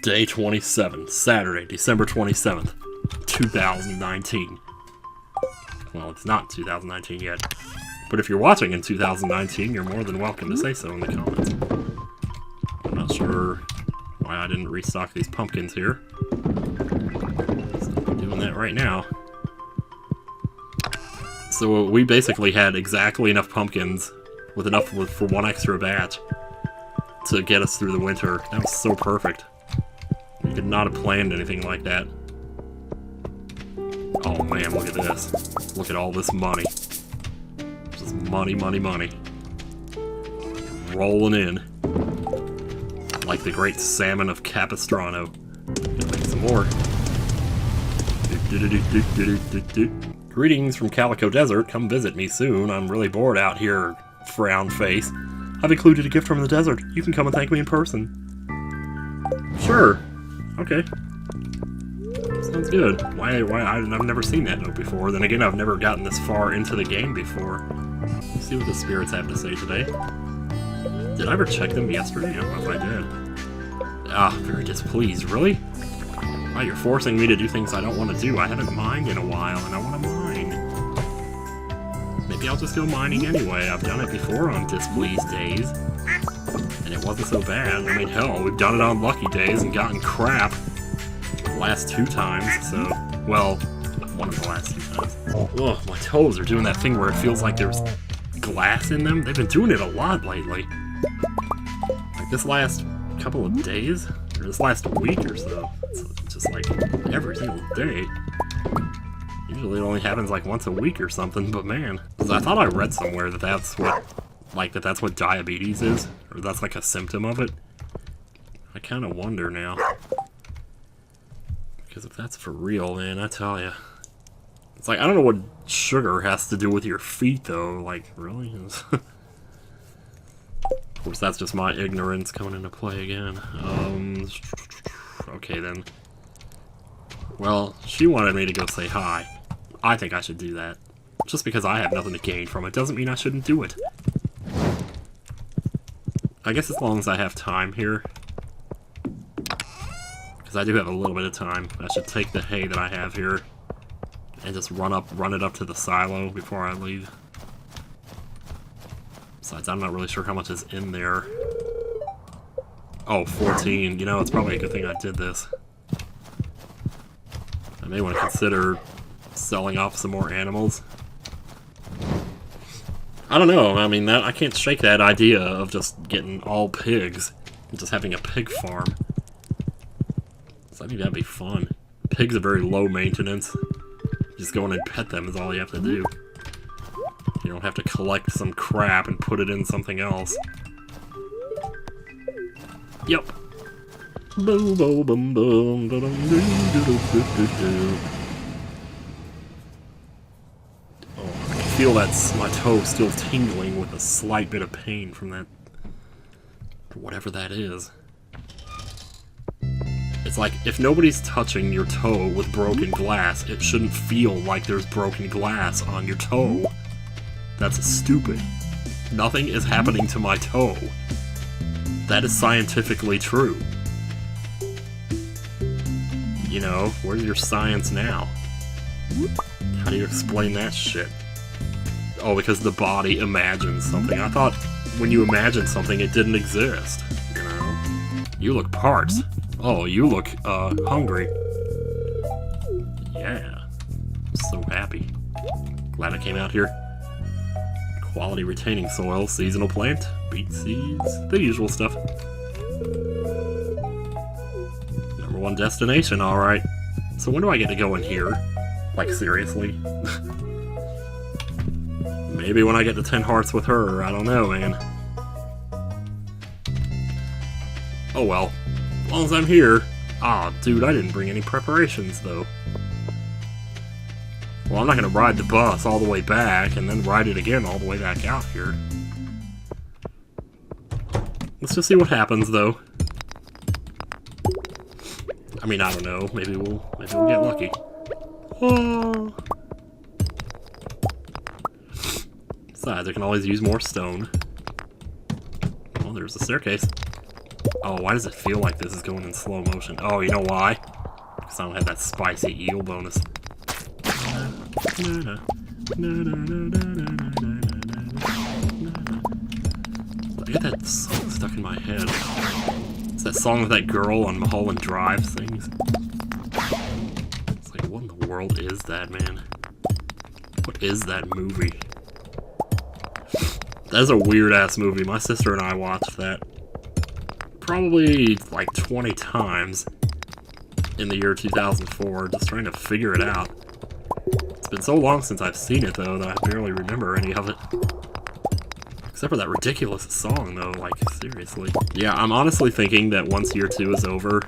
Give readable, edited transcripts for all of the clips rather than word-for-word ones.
Day 27, Saturday, December 27th, 2019. Well, it's not 2019 yet, but if you're watching in 2019, you're more than welcome to say so in the comments. I'm not sure why I didn't restock these pumpkins here. So I'm doing that right now. So we basically had exactly enough pumpkins, with enough for one extra batch, to get us through the winter. That was so perfect. We could not have planned anything like that. Oh man, look at this. Look at all this money. Just money, money, money. Rolling in. Like the great salmon of Capistrano. Gonna make some more. Greetings from Calico Desert. Come visit me soon. I'm really bored out here, frown face. I've included a gift from the desert. You can come and thank me in person. Sure. Okay. Sounds good. Why I've never seen that note before. Then again, I've never gotten this far into the game before. Let's see what the spirits have to say today. Did I ever check them yesterday? I don't know if I did. Ah, very displeased. Really? Wow, you're forcing me to do things I don't want to do. I haven't mined in a while, and I want to mine. Maybe I'll just go mining anyway. I've done it before on displeased days. And it wasn't so bad. I mean, hell, we've done it on lucky days and gotten crap the last 2 times, so... Well, one of the last 2 times. Ugh, my toes are doing that thing where it feels like there's glass in them. They've been doing it a lot lately. Like this last couple of days? Or this last week or so. It's just like every single day. Usually it only happens like once a week or something, but man. 'Cause I thought I read somewhere that that's what... Like, that's what diabetes is? Or that's like a symptom of it? I kind of wonder now. Because if that's for real, man, I tell ya. It's like, I don't know what sugar has to do with your feet, though. Like, really? Of course, that's just my ignorance coming into play again. Okay, then. Well, she wanted me to go say hi. I think I should do that. Just because I have nothing to gain from it doesn't mean I shouldn't do it. I guess as long as I have time here. Because I do have a little bit of time. I should take the hay that I have here and just run it up to the silo before I leave. Besides, I'm not really sure how much is in there. Oh, 14. You know, it's probably a good thing I did this. I may want to consider selling off some more animals. I don't know, I mean, I can't shake that idea of just getting all pigs and just having a pig farm. So I think that'd be fun. Pigs are very low maintenance. Just go in and pet them is all you have to do. You don't have to collect some crap and put it in something else. Yep. Boom, boom, boom, boom, da, dum, doo, doo, doo, doo, doo. I feel that's my toe still tingling with a slight bit of pain from that, whatever that is. It's like, if nobody's touching your toe with broken glass, it shouldn't feel like there's broken glass on your toe. That's stupid. Nothing is happening to my toe. That is scientifically true. You know, where's your science now? How do you explain that shit? Oh, because the body imagines something. I thought when you imagine something, it didn't exist. You know? You look parched. Oh, you look, hungry. Yeah. So happy. Glad I came out here. Quality retaining soil, seasonal plant, beet seeds, the usual stuff. #1 destination, alright. So when do I get to go in here? Like, seriously? Maybe when I get to 10 hearts with her, I don't know, man. Oh well. As long as I'm here. Ah, dude, I didn't bring any preparations, though. Well, I'm not gonna ride the bus all the way back, and then ride it again all the way back out here. Let's just see what happens, though. I mean, I don't know. Maybe we'll get lucky. Oh. Besides, I can always use more stone. Oh, there's a staircase. Oh, why does it feel like this is going in slow motion? Oh, you know why? Because I don't have that spicy eel bonus. I get that song stuck in my head. It's that song that that girl on Mulholland Drive sings. It's like, what in the world is that, man? What is that movie? That is a weird-ass movie. My sister and I watched that probably like 20 times in the year 2004, just trying to figure it out. It's been so long since I've seen it, though, that I barely remember any of it. Except for that ridiculous song, though, like, seriously. Yeah, I'm honestly thinking that once year 2 is over,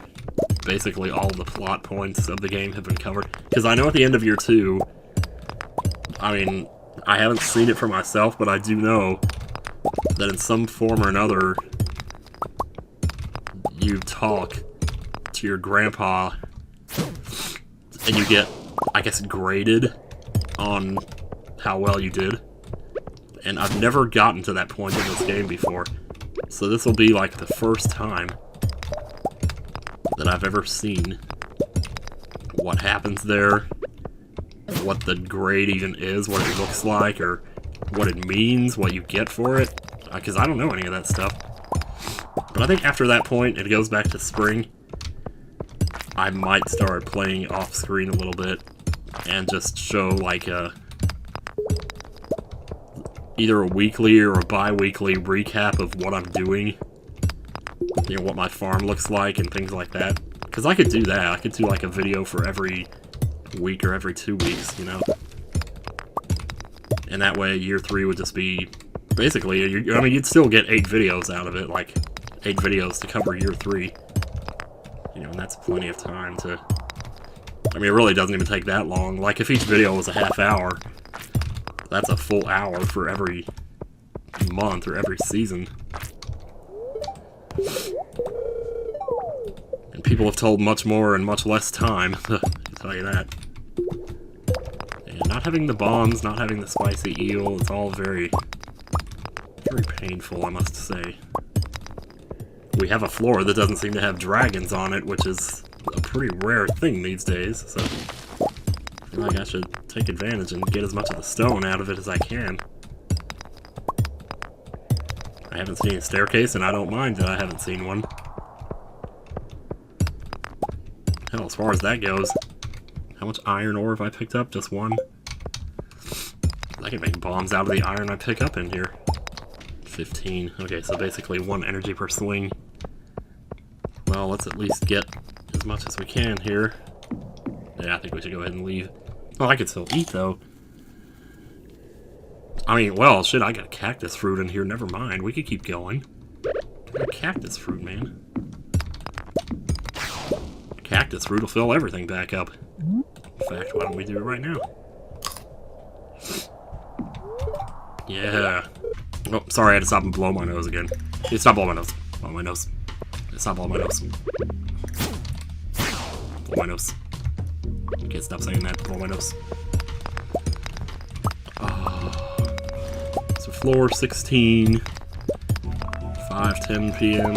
basically all the plot points of the game have been covered. Because I know at the end of year 2, I mean, I haven't seen it for myself, but I do know that in some form or another, you talk to your grandpa, and you get, I guess, graded on how well you did. And I've never gotten to that point in this game before. So this will be like the first time that I've ever seen what happens there, what the grade even is, what it looks like, or what it means, what you get for it. Because I don't know any of that stuff. But I think after that point, it goes back to spring. I might start playing off screen a little bit and just show like either a weekly or a bi-weekly recap of what I'm doing. You know, what my farm looks like and things like that. Because I could do that. I could do like a video for every week or every 2 weeks, you know? And that way, year 3 would just be... Basically, I mean, you'd still get 8 videos out of it. Like, 8 videos to cover year 3. You know, and that's plenty of time to... I mean, it really doesn't even take that long. Like, if each video was a half hour, that's a full hour for every month or every season. And people have told much more in much less time, I can tell you that. And not having the bombs, not having the spicy eel, it's all very, very painful, I must say. We have a floor that doesn't seem to have dragons on it, which is a pretty rare thing these days, so I feel like I should take advantage and get as much of the stone out of it as I can. I haven't seen a staircase, and I don't mind that I haven't seen one. Hell, as far as that goes, how much iron ore have I picked up? Just one? I can make bombs out of the iron I pick up in here. 15. Okay, so basically 1 energy per swing. Well, let's at least get as much as we can here. Yeah, I think we should go ahead and leave. Oh, I could still eat, though. I mean, well, shit, I got cactus fruit in here. Never mind. We could keep going. Cactus fruit, man. Cactus fruit will fill everything back up. In fact, why don't we do it right now? Yeah. Oh, sorry, I had to stop and blow my nose again. Hey, stop blowing my nose. Blow my nose. Stop blowing my nose. Blow my nose. Okay, stop saying that. Blow my nose. So floor 16. 5:10 p.m.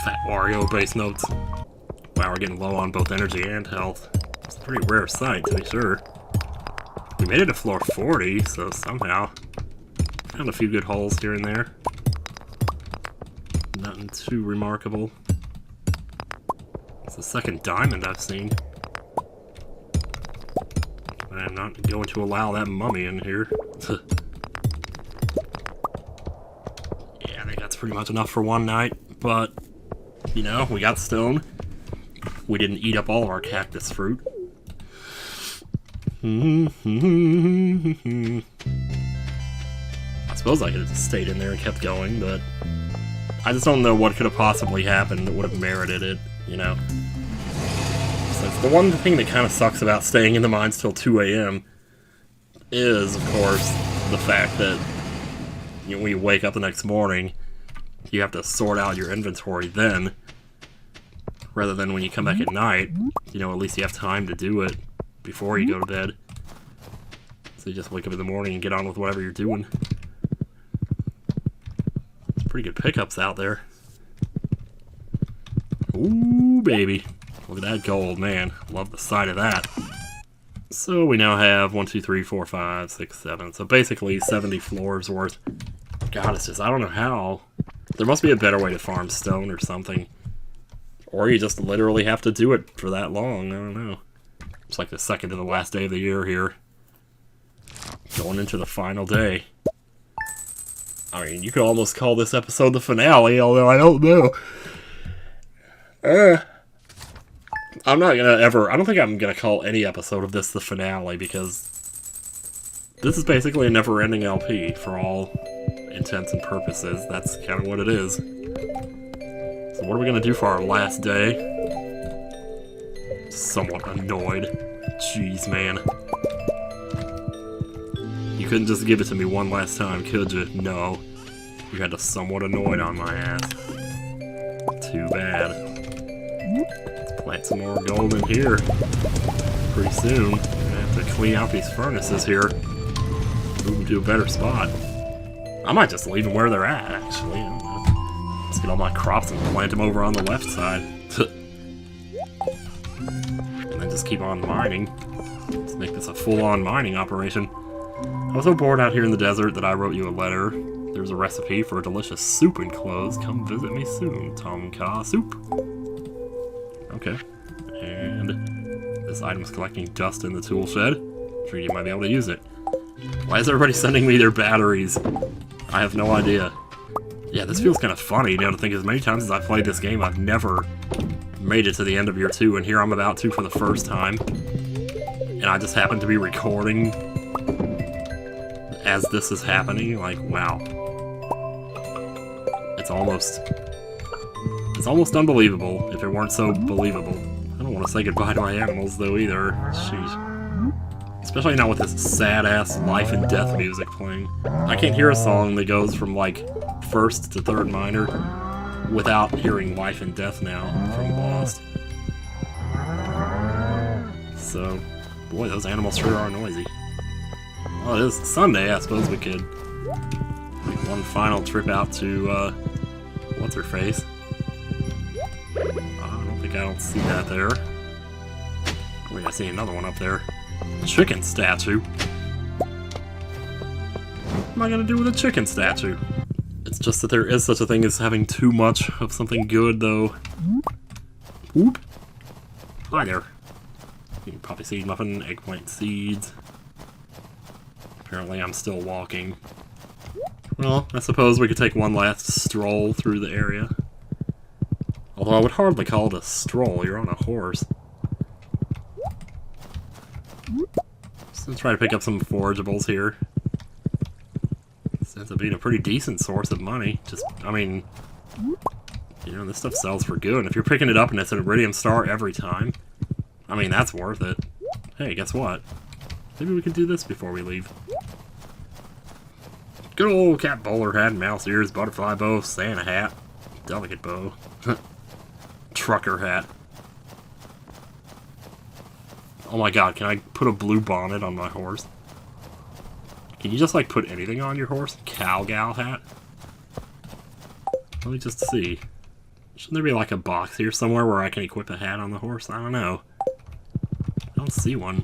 Fat Wario base notes. Wow, we're getting low on both energy and health. It's a pretty rare sight, to be sure. We made it to floor 40, so somehow found a few good holes here and there. Nothing too remarkable. It's the second diamond I've seen. I'm not going to allow that mummy in here. Yeah, I think that's pretty much enough for one night, but, you know, we got stone. We didn't eat up all of our cactus fruit. I suppose I could have just stayed in there and kept going, but I just don't know what could have possibly happened that would have merited it, you know? So it's the one thing that kind of sucks about staying in the mines till 2 a.m. is, of course, the fact that, you know, when you wake up the next morning, you have to sort out your inventory then, rather than when you come back at night. You know, at least you have time to do it before you go to bed. So you just wake up in the morning and get on with whatever you're doing. pretty good pickups out there. Ooh, baby. Look at that gold, man. Love the sight of that. So we now have 1, 2, 3, 4, 5, 6, 7. So basically 70 floors worth. God, it's just, I don't know how. There must be a better way to farm stone or something. Or you just literally have to do it for that long. I don't know. It's like the second to the last day of the year here. Going into the final day. I mean, you could almost call this episode the finale, although I don't know. I'm not gonna ever... I don't think I'm gonna call any episode of this the finale, because this is basically a never-ending LP for all intents and purposes. That's kind of what it is. So what are we gonna do for our last day? Somewhat annoyed. Jeez, man. You couldn't just give it to me one last time, could you? No. You had to somewhat annoyed on my ass. Too bad. Let's plant some more gold in here. Pretty soon. I'm gonna have to clean out these furnaces here. Move them to a better spot. I might just leave them where they're at, actually. I don't know. Let's get all my crops and plant them over on the left side. And then just keep on mining. Let's make this a full-on mining operation. I was so bored out here in the desert that I wrote you a letter. There's a recipe for a delicious soup enclosed. Come visit me soon. Tom Kha soup. Okay. And this item's collecting dust in the tool shed. I'm sure you might be able to use it. Why is everybody sending me their batteries? I have no idea. Yeah, this feels kind of funny, you know, to think as many times as I've played this game, I've never made it to the end of year 2, and here I'm about to for the first time. And I just happen to be recording as this is happening. Like, wow. It's almost unbelievable if it weren't so believable. I don't want to say goodbye to my animals, though, either. Sheesh. Especially not with this sad-ass life and death music playing. I can't hear a song that goes from, like, first to third minor without hearing life and death now from Lost. So, boy, those animals sure are noisy. Well, it is Sunday, I suppose we could make one final trip out to, what's-her-face? I don't see that there. Wait, I see another one up there. Chicken statue. What am I gonna do with a chicken statue? It's just that there is such a thing as having too much of something good, though. Whoop. Hi there. You can poppy seed muffin, eggplant seeds. Apparently I'm still walking. Well, I suppose we could take one last stroll through the area. Although I would hardly call it a stroll, you're on a horse. So let's try to pick up some forageables here. This ends up being a pretty decent source of money. Just, I mean, you know, this stuff sells for good. And if you're picking it up and it's an iridium star every time, I mean, that's worth it. Hey, guess what? Maybe we can do this before we leave. Good old cat bowler hat, mouse ears, butterfly bow, Santa hat, delicate bow, trucker hat. Oh my god, can I put a blue bonnet on my horse? Can you just, like, put anything on your horse? Cow-gal hat? Let me just see. Shouldn't there be, like, a box here somewhere where I can equip a hat on the horse? I don't know. I don't see one.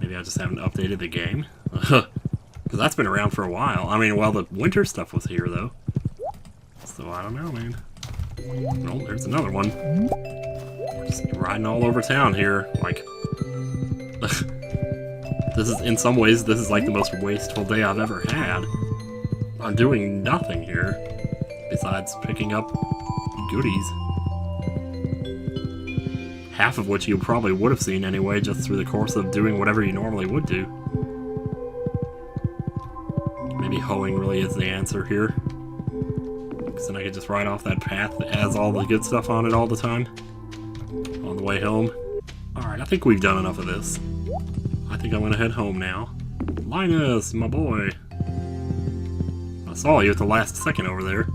Maybe I just haven't updated the game? Because that's been around for a while. I mean, well, the winter stuff was here, though. So, I don't know, man. Oh, there's another one. We're just riding all over town here. Like, this is, in some ways, this is like the most wasteful day I've ever had. I'm doing nothing here, besides picking up goodies. Half of which you probably would have seen anyway, just through the course of doing whatever you normally would do. Maybe hoeing really is the answer here. Because then I could just ride off that path that has all the good stuff on it all the time. On the way home. Alright, I think we've done enough of this. I think I'm gonna head home now. Linus, my boy! I saw you at the last second over there.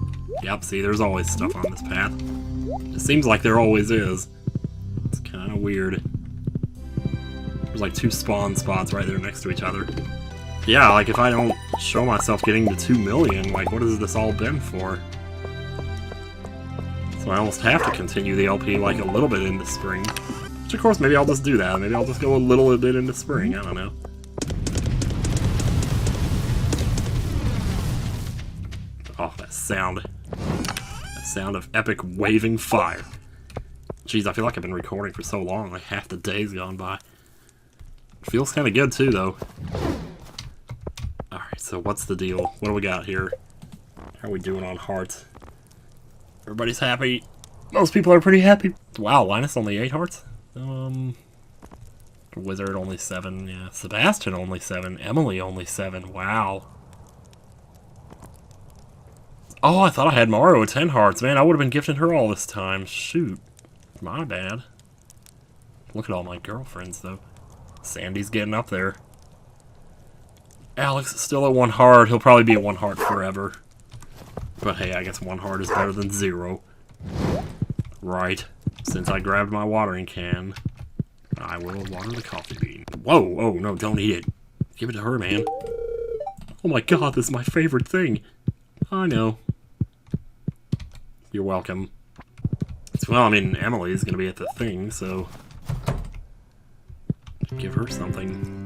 Yep, see, there's always stuff on this path. It seems like there always is. It's kinda weird. There's like 2 spawn spots right there next to each other. Yeah, like if I don't show myself getting to 2 million. Like, what has this all been for? So I almost have to continue the LP like a little bit into spring. Which, of course, maybe I'll just do that. Maybe I'll just go a little bit into spring. I don't know. Oh, that sound. That sound of epic waving fire. Jeez, I feel like I've been recording for so long. Like, half the day's gone by. It feels kind of good, too, though. Alright, so what's the deal? What do we got here? How are we doing on hearts? Everybody's happy. Most people are pretty happy. Wow, Linus only 8 hearts? Wizard only 7, yeah. Sebastian only 7. Emily only 7. Wow. Oh, I thought I had Mario at 10 hearts. Man, I would have been gifting her all this time. Shoot. My bad. Look at all my girlfriends, though. Sandy's getting up there. Alex is still at 1 heart. He'll probably be at 1 heart forever. But hey, I guess 1 heart is better than 0. Right. Since I grabbed my watering can, I will water the coffee bean. Whoa! Oh, no, don't eat it. Give it to her, man. Oh my god, this is my favorite thing. I know. You're welcome. Well, I mean, Emily's gonna be at the thing, so... give her something.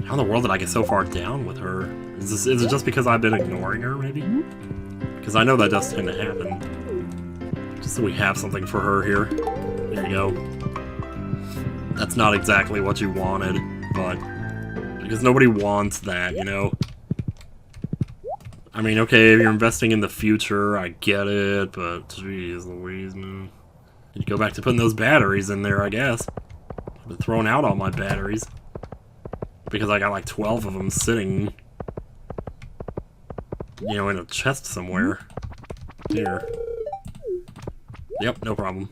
How in the world did I get so far down with her? Is it just because I've been ignoring her, maybe? Because I know that does tend to happen. Just so we have something for her here. There you go. That's not exactly what you wanted, but... because nobody wants that, you know? I mean, okay, if you're investing in the future, I get it, but jeez Louise, man. You go back to putting those batteries in there, I guess. I've been throwing out all my batteries. Because I got like 12 of them sitting, you know, in a chest somewhere. Here. Yep, no problem.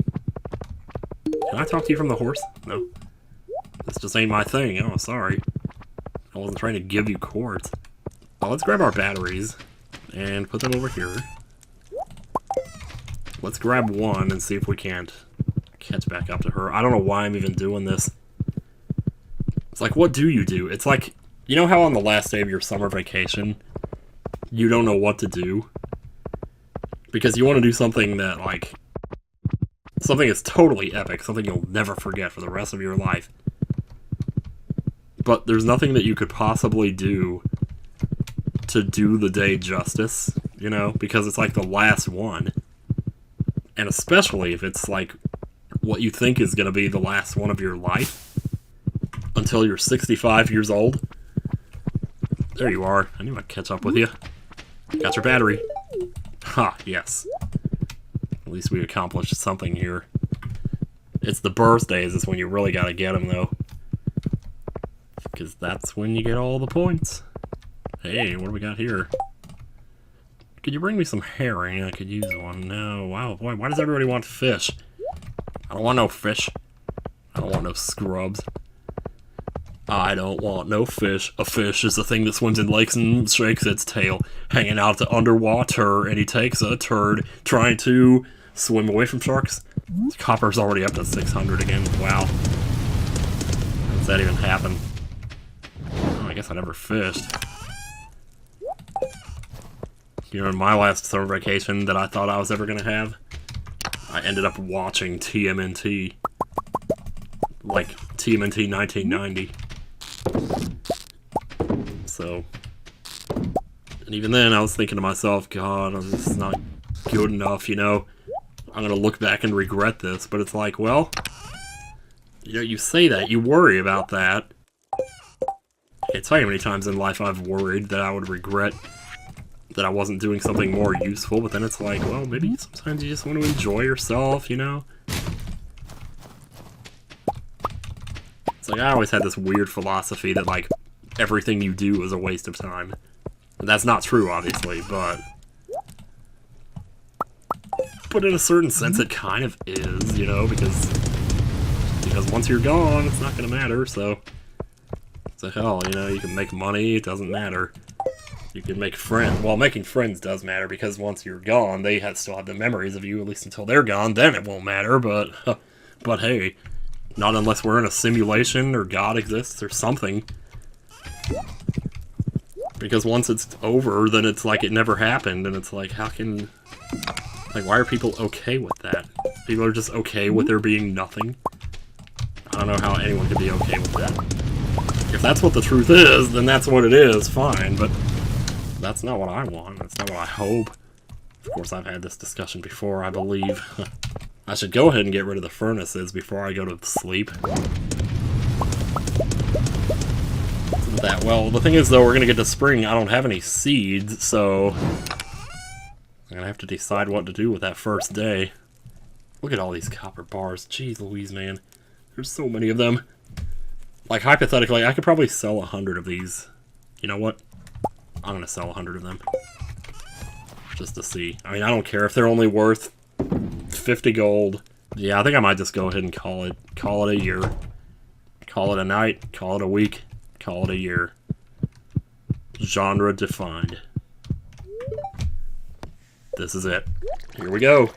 Can I talk to you from the horse? No. This just ain't my thing. Oh, sorry. I wasn't trying to give you quartz. Well, let's grab our batteries and put them over here. Let's grab one and see if we can't catch back up to her. I don't know why I'm even doing this. It's like, what do you do? It's like, you know how on the last day of your summer vacation, you don't know what to do? Because you want to do something that, like, something is totally epic, something you'll never forget for the rest of your life. But there's nothing that you could possibly do to do the day justice, you know? Because it's like the last one. And especially if it's like what you think is going to be the last one of your life. Until you're 65 years old. There you are. I knew I'd catch up with you. Got your battery. Ha, yes. At least we accomplished something here. It's the birthdays is when you really gotta get them, though. Because that's when you get all the points. Hey, what do we got here? Could you bring me some herring? I could use one. No, wow, boy, why does everybody want fish? I don't want no fish. I don't want no scrubs. I don't want no fish. A fish is a thing that swims in lakes and shakes its tail, hanging out the underwater, and he takes a turd trying to swim away from sharks. Copper's already up to 600 again. Wow. How does that even happen? Oh, I guess I never fished. You know, in my last summer vacation that I thought I was ever going to have, I ended up watching TMNT. Like, TMNT 1990. So, and even then I was thinking to myself, God, this is not good enough, you know? I'm gonna look back and regret this, but it's like, well, you know, you say that, you worry about that. I can't tell you how many times in life I've worried that I would regret that I wasn't doing something more useful, but then it's like, well, maybe sometimes you just want to enjoy yourself, you know? It's like, I always had this weird philosophy that, like, everything you do is a waste of time. And that's not true, obviously, but in a certain sense it kind of is, you know, because once you're gone, it's not gonna matter, so hell, you know, you can make money, it doesn't matter. You can make friends. Well, making friends does matter, because once you're gone, they still have the memories of you, at least until they're gone, then it won't matter, but hey, not unless we're in a simulation, or God exists, or something. Because once it's over, then it's like it never happened, and it's like, how can... Like, why are people okay with that? People are just okay with there being nothing? I don't know how anyone could be okay with that. If that's what the truth is, then that's what it is, fine, but that's not what I want. That's not what I hope. Of course, I've had this discussion before, I believe. I should go ahead and get rid of the furnaces before I go to sleep. That well, the thing is, though, we're gonna get to spring. I don't have any seeds, so I'm gonna have to decide what to do with that first day. Look at all these copper bars. Jeez Louise, man. There's so many of them. Like, hypothetically, I could probably sell 100 of these. You know what? I'm gonna sell 100 of them. Just to see. I mean, I don't care if they're only worth 50 gold. Yeah, I think I might just go ahead and call it a year. Call it a night, call it a week, call it a year. Genre defined. This is it. Here we go.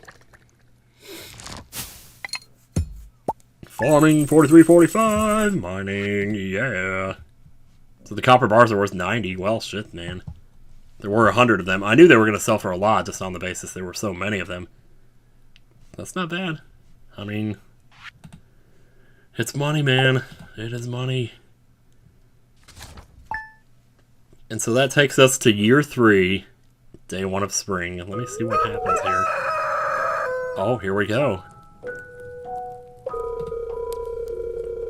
Farming 43.45. Mining, yeah. So the copper bars are worth 90. Well, shit, man. There were 100 of them. I knew they were going to sell for a lot just on the basis there were so many of them. That's not bad. I mean, it's money, man. It is money. And so that takes us to year 3, day 1 of spring. Let me see what happens here. Oh, here we go.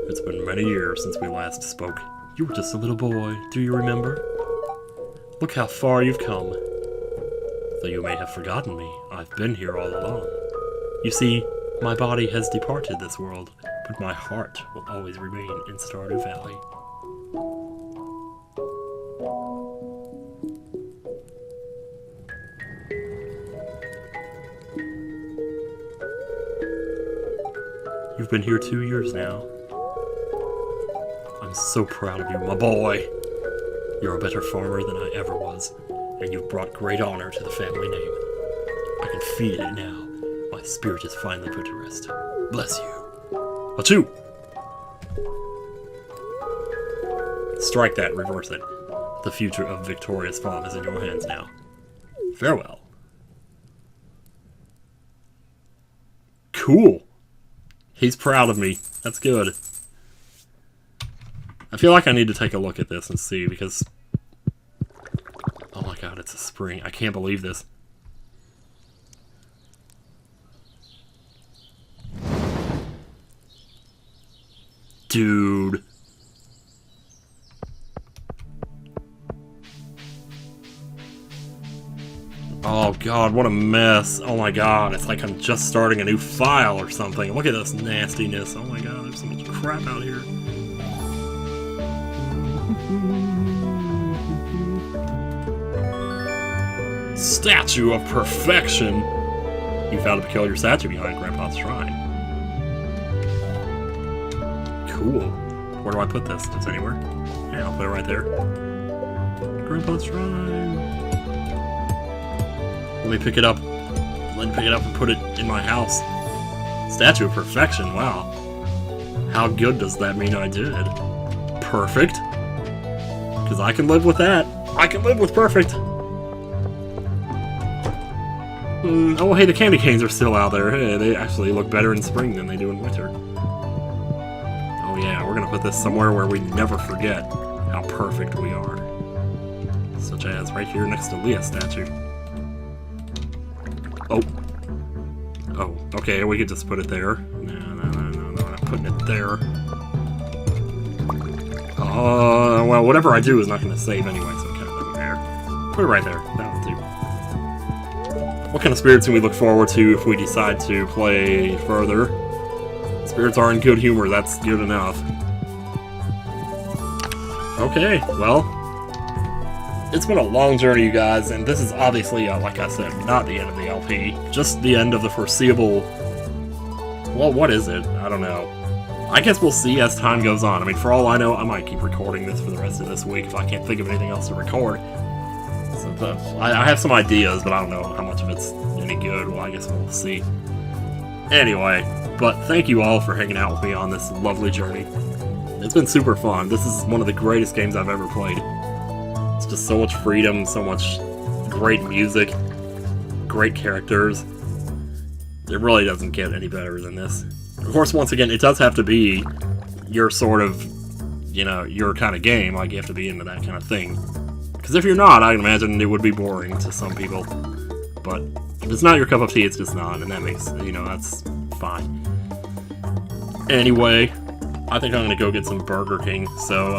It's been many years since we last spoke. You were just a little boy, do you remember? Look how far you've come. Though you may have forgotten me, I've been here all along. You see, my body has departed this world, but my heart will always remain in Stardew Valley. You've been here 2 years now. I'm so proud of you, my boy. You're a better farmer than I ever was, and you've brought great honor to the family name. I can feel it now. My spirit is finally put to rest. Bless you. Achoo! Strike that, reverse it. The future of Victoria's farm is in your hands now. Farewell. Cool. He's proud of me. That's good. I feel like I need to take a look at this and see, because... Oh my god, it's a spring. I can't believe this. Dude. Oh god, what a mess. Oh my god, it's like I'm just starting a new file or something. Look at this nastiness. Oh my god, there's so much crap out here. Statue of Perfection! You found a peculiar statue behind Grandpa's shrine. Cool. Where do I put this? Just anywhere? Yeah, I'll put it right there. Grandpa's shrine. Let me pick it up. Let me pick it up and put it in my house. Statue of Perfection, wow. How good does that mean I did? Perfect. Because I can live with that. I can live with perfect. Oh, hey, the candy canes are still out there. Hey, they actually look better in spring than they do in winter. Oh yeah, we're gonna put this somewhere where we never forget how perfect we are. Such as right here next to Leah's statue. Oh. Oh, okay, we could just put it there. No, I'm not putting it there. Well, whatever I do is not gonna save anyway, so it kind of doesn't matter. Put it right there. That'll do. What kind of spirits can we look forward to if we decide to play further? Spirits are in good humor, that's good enough. Okay, well, it's been a long journey, you guys, and this is obviously, like I said, not the end of the LP, just the end of the foreseeable... Well, what is it? I don't know. I guess we'll see as time goes on. I mean, for all I know, I might keep recording this for the rest of this week if I can't think of anything else to record. So I have some ideas, but I don't know how much of it's any good. Well, I guess we'll see. Anyway, but thank you all for hanging out with me on this lovely journey. It's been super fun. This is one of the greatest games I've ever played. It's just so much freedom, so much great music, great characters. It really doesn't get any better than this. Of course, once again, it does have to be your sort of, you know, your kind of game. Like, you have to be into that kind of thing. Because if you're not, I can imagine it would be boring to some people. But if it's not your cup of tea, it's just not, and that makes, you know, that's fine. Anyway, I think I'm gonna go get some Burger King, so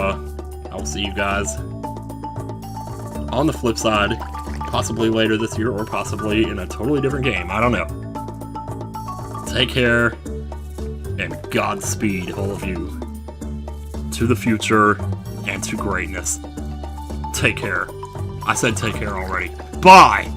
I will see you guys on the flip side, possibly later this year, or possibly in a totally different game. I don't know. Take care, and Godspeed, all of you, to the future and to greatness. Take care. I said take care already. Bye!